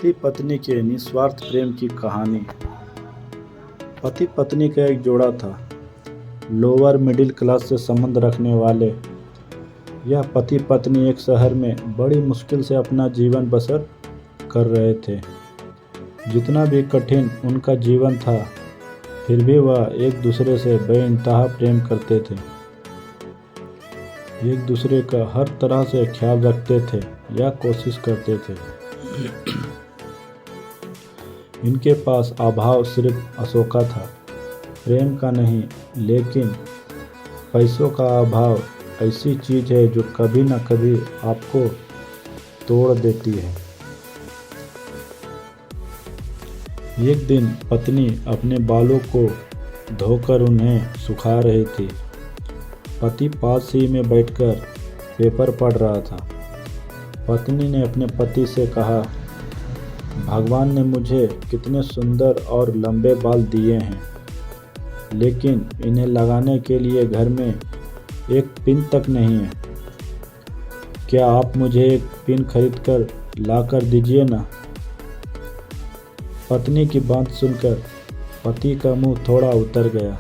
पति पत्नी के निस्वार्थ प्रेम की कहानी। पति पत्नी का एक जोड़ा था, लोअर मिडिल क्लास से संबंध रखने वाले। यह पति पत्नी एक शहर में बड़ी मुश्किल से अपना जीवन बसर कर रहे थे। जितना भी कठिन उनका जीवन था, फिर भी वह एक दूसरे से बेइंतहा प्रेम करते थे। एक दूसरे का हर तरह से ख्याल रखते थे या कोशिश करते थे। इनके पास अभाव सिर्फ अशोका था, प्रेम का नहीं। लेकिन पैसों का अभाव ऐसी चीज़ है जो कभी न कभी आपको तोड़ देती है। एक दिन पत्नी अपने बालों को धोकर उन्हें सुखा रही थी। पति पास ही में बैठकर पेपर पढ़ रहा था। पत्नी ने अपने पति से कहा, भगवान ने मुझे कितने सुंदर और लंबे बाल दिए हैं, लेकिन इन्हें लगाने के लिए घर में एक पिन तक नहीं है। क्या आप मुझे एक पिन खरीद कर ला कर दीजिए ना। पत्नी की बात सुनकर पति का मुंह थोड़ा उतर गया।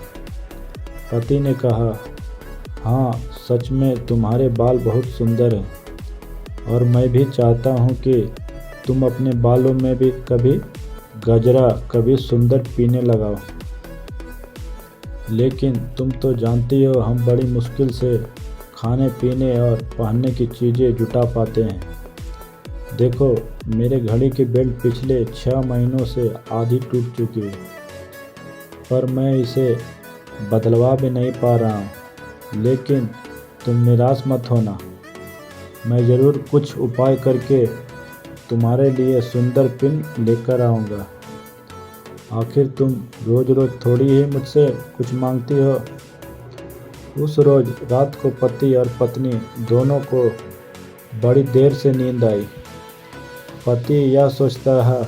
पति ने कहा, हाँ, सच में तुम्हारे बाल बहुत सुंदर हैं और मैं भी चाहता हूँ कि तुम अपने बालों में भी कभी गजरा, कभी सुंदर पीने लगाओ। लेकिन तुम तो जानती हो हम बड़ी मुश्किल से खाने पीने और पहनने की चीज़ें जुटा पाते हैं। देखो, मेरे घड़ी की बेल्ट पिछले 6 महीनों से आधी टूट चुकी है, पर मैं इसे बदलवा भी नहीं पा रहा हूँ। लेकिन तुम निराश मत होना, मैं ज़रूर कुछ उपाय करके तुम्हारे लिए सुंदर पिन लेकर आऊँगा। आखिर तुम रोज़ रोज़ थोड़ी ही मुझसे कुछ मांगती हो। उस रोज़ रात को पति और पत्नी दोनों को बड़ी देर से नींद आई। पति यह सोचता रहा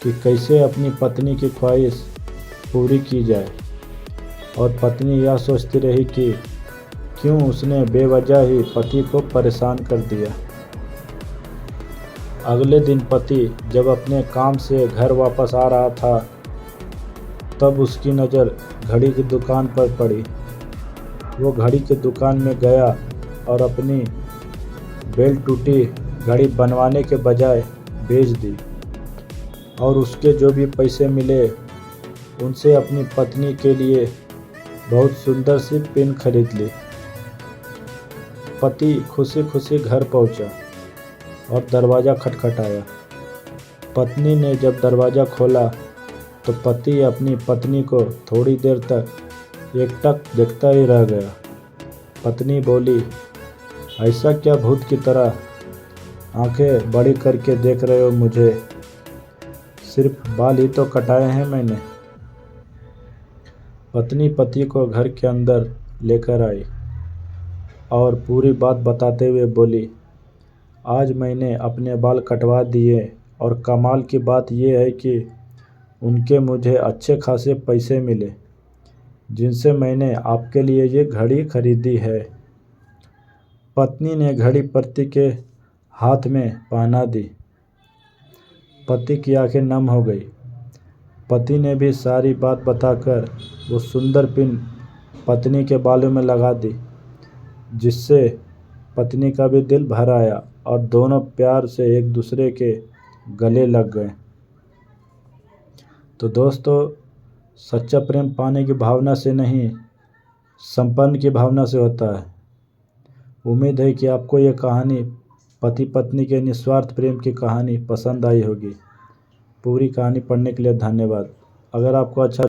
कि कैसे अपनी पत्नी की ख्वाहिश पूरी की जाए, और पत्नी यह सोचती रही कि क्यों उसने बेवजह ही पति को परेशान कर दिया। अगले दिन पति जब अपने काम से घर वापस आ रहा था, तब उसकी नज़र घड़ी की दुकान पर पड़ी। वो घड़ी की दुकान में गया और अपनी बेल्ट टूटी घड़ी बनवाने के बजाय बेच दी, और उसके जो भी पैसे मिले उनसे अपनी पत्नी के लिए बहुत सुंदर सी पिन खरीद ली। पति खुशी खुशी घर पहुंचा और दरवाज़ा खटखटाया। पत्नी ने जब दरवाज़ा खोला तो पति अपनी पत्नी को थोड़ी देर तक एकटक देखता ही रह गया। पत्नी बोली, ऐसा क्या भूत की तरह आंखें बड़ी करके देख रहे हो मुझे? सिर्फ बाल ही तो कटाए हैं मैंने। पत्नी पति को घर के अंदर लेकर आई और पूरी बात बताते हुए बोली, आज मैंने अपने बाल कटवा दिए और कमाल की बात यह है कि उनके मुझे अच्छे खासे पैसे मिले, जिनसे मैंने आपके लिए ये घड़ी खरीदी है। पत्नी ने घड़ी पति के हाथ में पहना दी। पति की आंखें नम हो गई। पति ने भी सारी बात बताकर वो सुंदर पिन पत्नी के बालों में लगा दी, जिससे पत्नी का भी दिल भर आया और दोनों प्यार से एक दूसरे के गले लग गए। तो दोस्तों, सच्चा प्रेम पाने की भावना से नहीं, संपन्न की भावना से होता है। उम्मीद है कि आपको ये कहानी, पति पत्नी के निस्वार्थ प्रेम की कहानी पसंद आई होगी। पूरी कहानी पढ़ने के लिए धन्यवाद। अगर आपको अच्छा